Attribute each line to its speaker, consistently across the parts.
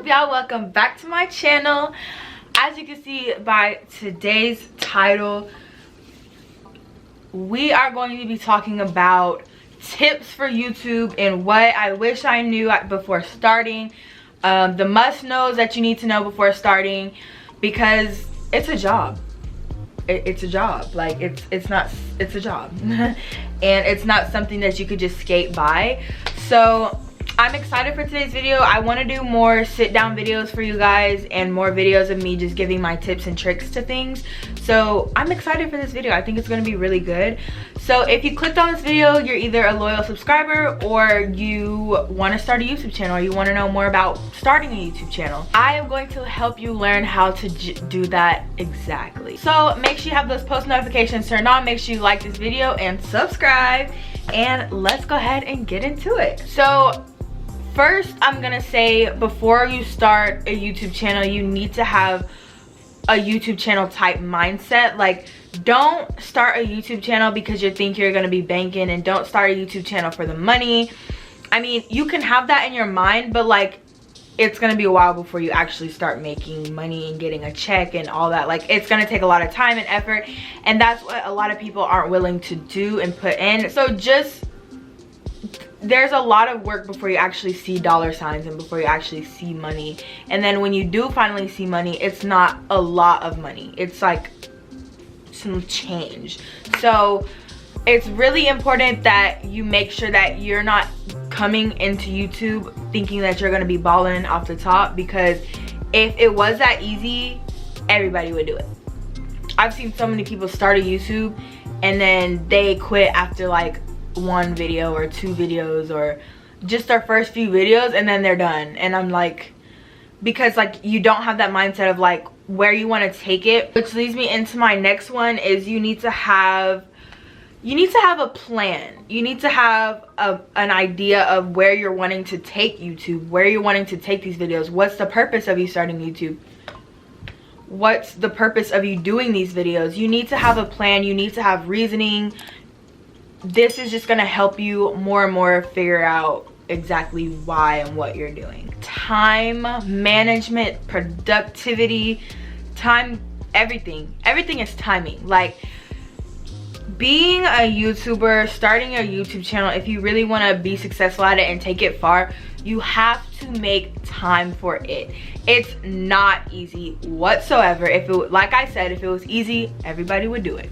Speaker 1: y'all? Welcome back to my channel. As you can see by today's title, we are going to be talking about tips for YouTube and what I wish I knew before starting, the must knows that you need to know before starting, because it's a job. It's a job. Like it's a job and it's not something that you could just skate by. So I'm excited for today's video. I want to do more sit down videos for you guys and more videos of me just giving my tips and tricks to things. So I'm excited for this video. I think it's going to be really good. So if you clicked on this video, you're either a loyal subscriber or you want to start a YouTube channel, or you want to know more about starting a YouTube channel. I am going to help you learn how to do that exactly. So make sure you have those post notifications turned on. Make sure you like this video and subscribe, and let's go ahead and get into it. So first, I'm gonna say, before you start a YouTube channel, you need to have a YouTube channel type mindset. Like, don't start a YouTube channel because you think you're gonna be banking, and don't start a YouTube channel for the money. I mean, you can have that in your mind, but like, it's gonna be a while before you actually start making money and getting a check and all that. Like, it's gonna take a lot of time and effort, and that's what a lot of people aren't willing to do and put in. So there's a lot of work before you actually see dollar signs and before you actually see money. And then when you do finally see money, it's not a lot of money. It's like some change. So it's really important that you make sure that you're not coming into YouTube thinking that you're going to be balling off the top, because if it was that easy, everybody would do it. I've seen so many people start a YouTube and then they quit after like one video or two videos, or just their first few videos, and then they're done. And I'm like, because like you don't have that mindset of like where you want to take it. Which leads me into my next one, is you need to have a plan. You need to have an idea of where you're wanting to take YouTube, where you're wanting to take these videos. What's the purpose of you starting YouTube? What's the purpose of you doing these videos? You need to have a plan. You need to have reasoning. This is just going to help you more and more figure out exactly why and what you're doing. Time management, productivity, time, everything is timing. Like, being a YouTuber, starting a YouTube channel, if you really want to be successful at it and take it far, you have to make time for it. It's not easy whatsoever. Like I said, if it was easy, everybody would do it.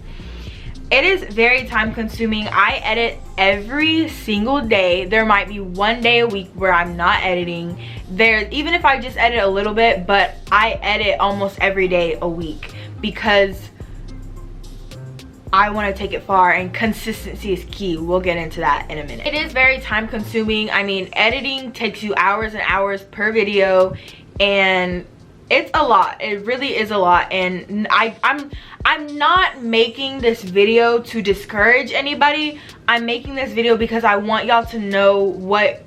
Speaker 1: It is very time consuming. I edit every single day. There might be one day a week where I'm not editing. Even if I just edit a little bit, but I edit almost every day a week because I want to take it far, and consistency is key. We'll get into that in a minute. It is very time consuming. I mean, editing takes you hours and hours per video, and it's a lot. It really is a lot. And I'm not making this video to discourage anybody. I'm making this video because I want y'all to know what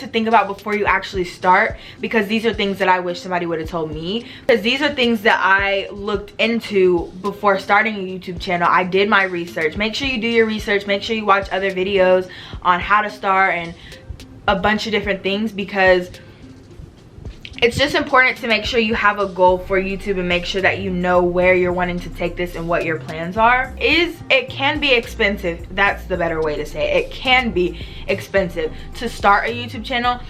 Speaker 1: to think about before you actually start, because these are things that I wish somebody would have told me, because these are things that I looked into before starting a YouTube channel. I did my research. Make sure you do your research. Make sure you watch other videos on how to start and a bunch of different things, because it's just important to make sure you have a goal for YouTube and make sure that you know where you're wanting to take this and what your plans are. It can be expensive. That's the better way to say it. It can be expensive to start a YouTube channel,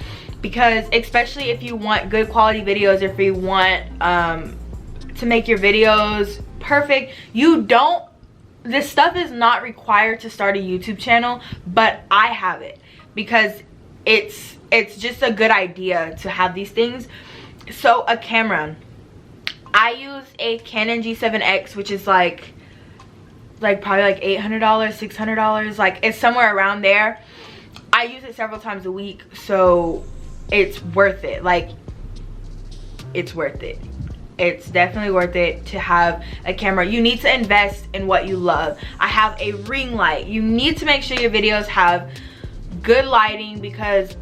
Speaker 1: because especially if you want good quality videos, if you want to make your videos perfect, this stuff is not required to start a YouTube channel, but I have it because it's just a good idea to have these things. So a camera, I use a Canon G7X, which is like probably like $800, $600, like it's somewhere around there. I use it several times a week, so it's worth it. Like, it's worth it. It's definitely worth it to have a camera. You need to invest in what you love. I have a ring light. You need to make sure your videos have good lighting, because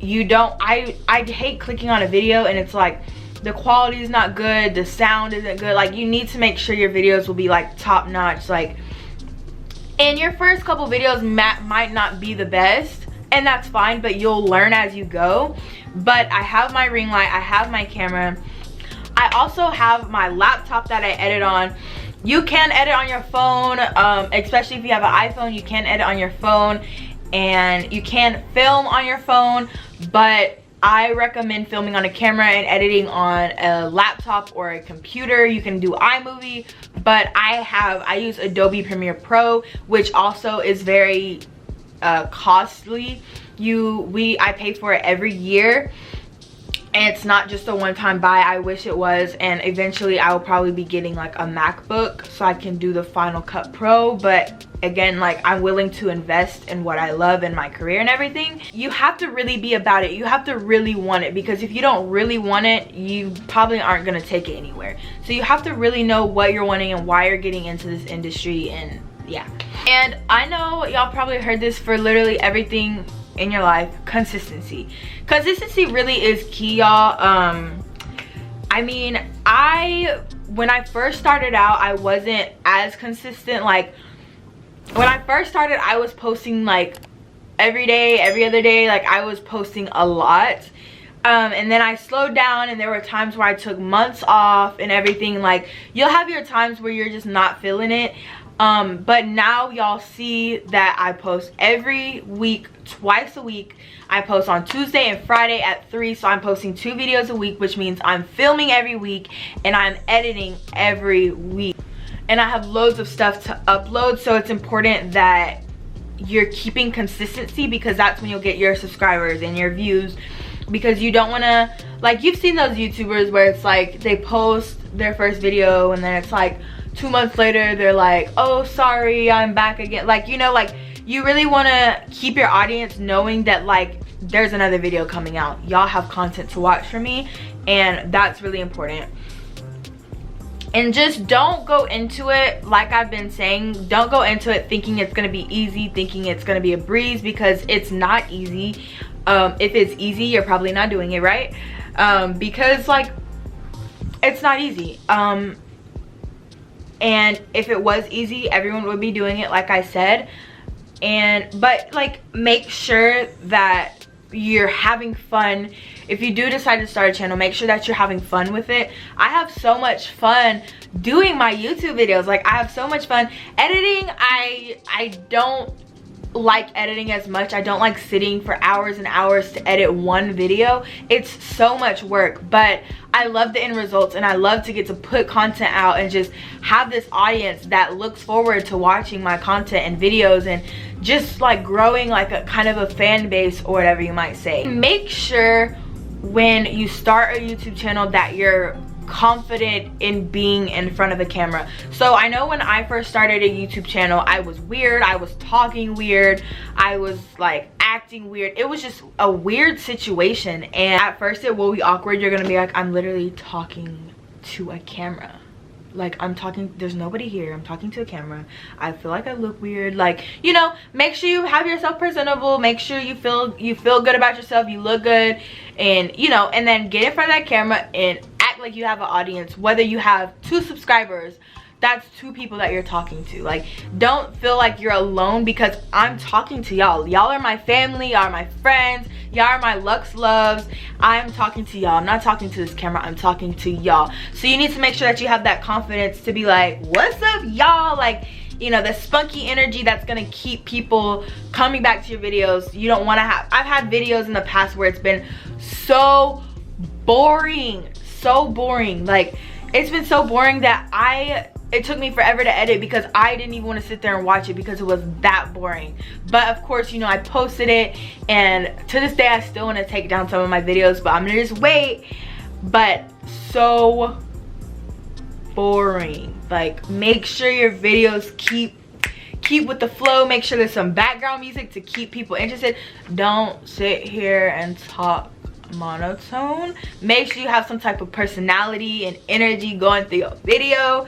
Speaker 1: I hate clicking on a video and it's like the quality is not good, the sound isn't good. Like, you need to make sure your videos will be like top notch. Like, and your first couple videos might not be the best, and that's fine, but you'll learn as you go. But I have my ring light, I have my camera. I also have my laptop that I edit on. You can edit on your phone, especially if you have an iPhone, you can edit on your phone, and you can film on your phone, but I recommend filming on a camera and editing on a laptop or a computer. You can do iMovie, but I use Adobe Premiere Pro, which also is very costly. I pay for it every year, and it's not just a one-time buy. I wish it was, and eventually I will probably be getting like a MacBook so I can do the Final Cut Pro. But again, like, I'm willing to invest in what I love in my career and everything. You have to really be about it. You have to really want it, because if you don't really want it, you probably aren't gonna take it anywhere. So you have to really know what you're wanting and why you're getting into this industry, and yeah. And I know y'all probably heard this for literally everything in your life: consistency. Consistency really is key, y'all. I mean, when I first started out, I wasn't as consistent. Like, when I first started, I was posting like every day, every other day. Like, I was posting a lot, and then I slowed down, and there were times where I took months off and everything. Like, you'll have your times where you're just not feeling it. But now y'all see that I post every week, twice a week. I post on Tuesday and Friday at 3, so I'm posting 2 videos a week, which means I'm filming every week and I'm editing every week. And I have loads of stuff to upload, so it's important that you're keeping consistency, because that's when you'll get your subscribers and your views. Because you don't want to, like, you've seen those YouTubers where it's like they post their first video and then it's like 2 months later they're like, oh, sorry, I'm back again. Like, you know, like, you really want to keep your audience knowing that, like, there's another video coming out. Y'all have content to watch from me, and that's really important. And just don't go into it, like I've been saying, don't go into it thinking it's going to be easy, thinking it's going to be a breeze, because it's not easy. If it's easy, you're probably not doing it right, because, like, it's not easy. And if it was easy, everyone would be doing it, like I said. But like, make sure that you're having fun. If you do decide to start a channel, make sure that you're having fun with it. I have so much fun doing my YouTube videos. Like, I have so much fun editing. I don't like editing as much. I don't like sitting for hours and hours to edit one video. It's so much work, but I love the end results, and I love to get to put content out and just have this audience that looks forward to watching my content and videos, and just like growing like a kind of a fan base, or whatever you might say. Make sure when you start a YouTube channel that you're confident in being in front of a camera. So I know when I first started a YouTube channel, I was weird. I was talking weird. I was like acting weird. It was just a weird situation, and at first it will be awkward. You're gonna be like, I'm literally talking to a camera. Like, I'm talking, there's nobody here, I'm talking to a camera. I feel like I look weird. Like, you know, make sure you have yourself presentable. Make sure you feel good about yourself, you look good, and you know, and then get in front of that camera and act like you have an audience. Whether you have 2 subscribers, that's 2 people that you're talking to. Like, don't feel like you're alone, because I'm talking to y'all. Y'all are my family, y'all are my friends, y'all are my Lux loves. I'm talking to y'all. I'm not talking to this camera, I'm talking to y'all. So you need to make sure that you have that confidence to be like, what's up, y'all? Like, you know, the spunky energy that's gonna keep people coming back to your videos. You don't want to have, I've had videos in the past where it's been so boring. Like, it's been so boring that it took me forever to edit, because I didn't even want to sit there and watch it because it was that boring. But of course, you know, I posted it, and to this day I still want to take down some of my videos, but I'm gonna just wait. But so boring. Like, make sure your videos keep with the flow. Make sure there's some background music to keep people interested. Don't sit here and talk monotone. Make sure you have some type of personality and energy going through your video.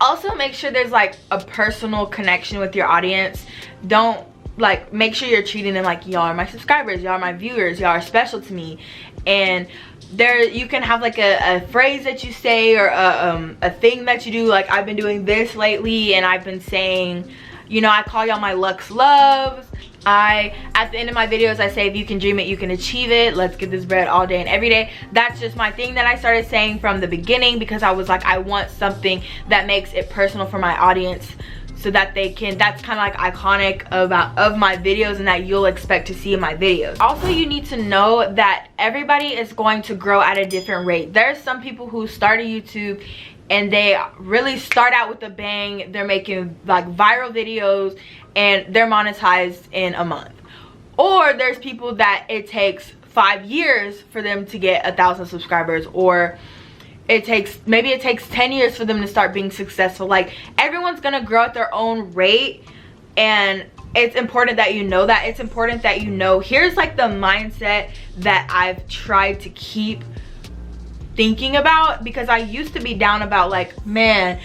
Speaker 1: Also, make sure there's like a personal connection with your audience. Don't, like, make sure you're treating them like, y'all are my subscribers, y'all are my viewers, y'all are special to me. And there, you can have like a phrase that you say, or a thing that you do. Like, I've been doing this lately, and I've been saying, you know, I call y'all my Lux loves. At the end of my videos, I say, if you can dream it, you can achieve it. Let's get this bread all day and every day. That's just my thing that I started saying from the beginning, because I was like, I want something that makes it personal for my audience, so that they can, that's kind of like iconic of my videos, and that you'll expect to see in my videos. Also, you need to know that everybody is going to grow at a different rate. There's some people who start a YouTube and they really start out with a bang. They're making like viral videos and they're monetized in a month. Or there's people that it takes 5 years for them to get 1,000 subscribers, or maybe it takes 10 years for them to start being successful. Like, everyone's gonna grow at their own rate, and it's important that you know that. It's important that you know, here's like the mindset that I've tried to keep thinking about, because I used to be down about like, man,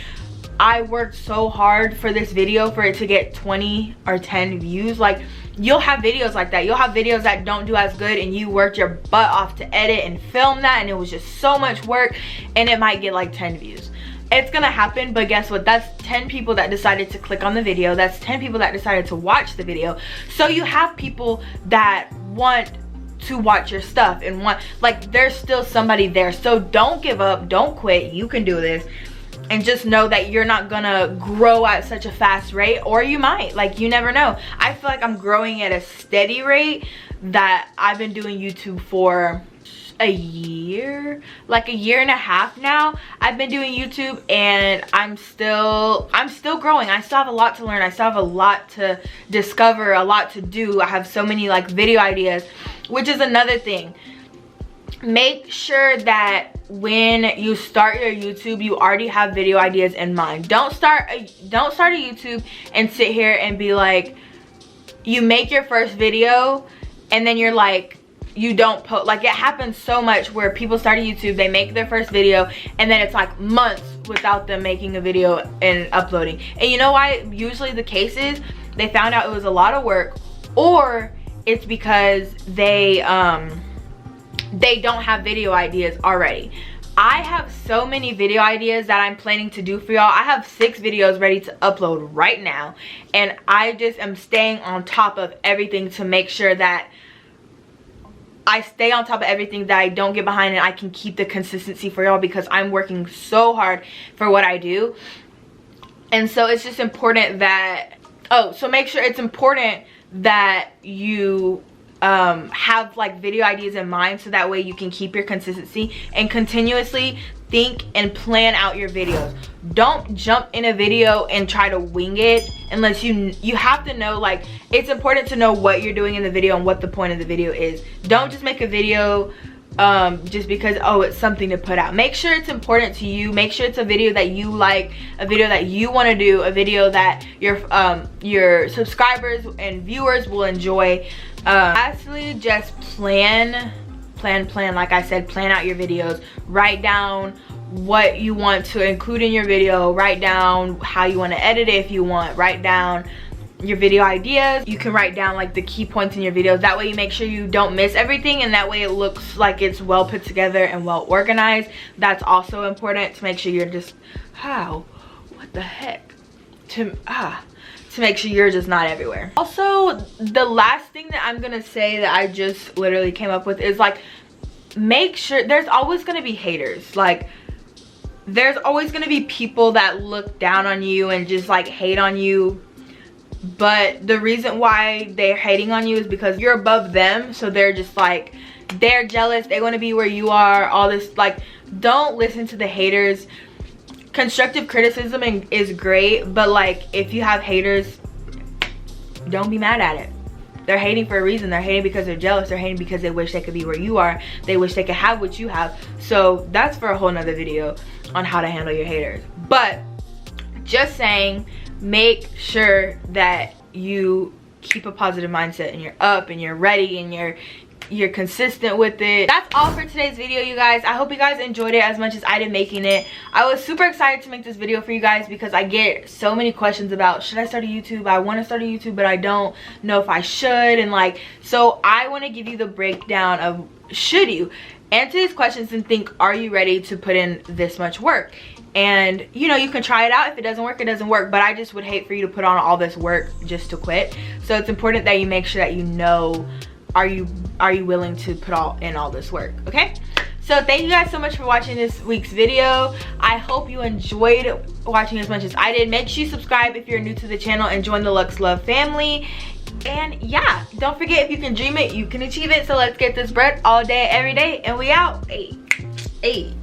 Speaker 1: I worked so hard for this video for it to get 20 or 10 views. Like, you'll have videos like that. You'll have videos that don't do as good, and you worked your butt off to edit and film that, and it was just so much work, and it might get like 10 views. It's gonna happen, but guess what? That's 10 people that decided to click on the video. That's 10 people that decided to watch the video. So you have people that want to watch your stuff and want, like, there's still somebody there. So don't give up, don't quit, you can do this. And just know that you're not gonna grow at such a fast rate, or you might, like, you never know. I feel like I'm growing at a steady rate, that I've been doing YouTube for a year, like a year and a half now. I've been doing YouTube, and I'm still growing. I still have a lot to learn. I still have a lot to discover, a lot to do. I have so many like video ideas, which is another thing. Make sure that when you start your YouTube, you already have video ideas in mind. Don't start a YouTube and sit here and be like, you make your first video and then you're like, you don't post. Like, it happens so much where people start a YouTube, they make their first video, and then it's like months without them making a video and uploading. And you know why usually the case is? They found out it was a lot of work, or it's because they don't have video ideas already. I have so many video ideas that I'm planning to do for y'all. I have 6 videos ready to upload right now, and I just am staying on top of everything to make sure that I stay on top of everything, that I don't get behind, and I can keep the consistency for y'all, because I'm working so hard for what I do. And so it's just important that, so make sure it's important that you have like video ideas in mind, so that way you can keep your consistency and continuously think and plan out your videos. Don't jump in a video and try to wing it, unless you have to know, like, it's important to know what you're doing in the video and what the point of the video is. Don't just make a video just because, oh, it's something to put out. Make sure it's important to you. Make sure it's a video that you like, a video that you want to do, a video that your subscribers and viewers will enjoy. Lastly, just plan, like I said, plan out your videos. Write down what you want to include in your video. Write down how you want to edit it if you want. Write down your video ideas. You can write down like the key points in your videos. That way you make sure you don't miss everything, and that way it looks like it's well put together and well organized. That's also important, to make sure you're just, what the heck, to make sure you're just not everywhere. Also, the last thing that I'm gonna say that I just literally came up with is, like, make sure, there's always gonna be haters. Like, there's always gonna be people that look down on you and just like hate on you, but the reason why they're hating on you is because you're above them. So they're just like, they're jealous, they want to be where you are, all this. Like, don't listen to the haters. Constructive criticism is great, but like, if you have haters, don't be mad at it. They're hating for a reason. They're hating because they're jealous. They're hating because they wish they could be where you are. They wish they could have what you have. So that's for a whole nother video on how to handle your haters. But just saying, make sure that you keep a positive mindset, and you're up and you're ready and you're consistent with it. That's all for today's video, you guys. I hope you guys enjoyed it as much as I did making it. I was super excited to make this video for you guys, because I get so many questions about, should I start a YouTube? I want to start a YouTube, but I don't know if I should. And like, so I want to give you the breakdown of, should you answer these questions and think, are you ready to put in this much work? and you know, you can try it out. If it doesn't work, it doesn't work, but I just would hate for you to put on all this work just to quit. So it's important that you make sure that you know, are you willing to put in all this work, okay? So thank you guys so much for watching this week's video. I hope you enjoyed watching as much as I did. Make sure you subscribe if you're new to the channel and join the Lux Love family. And yeah, don't forget, if you can dream it, you can achieve it. So let's get this bread all day, every day, and we out. Hey.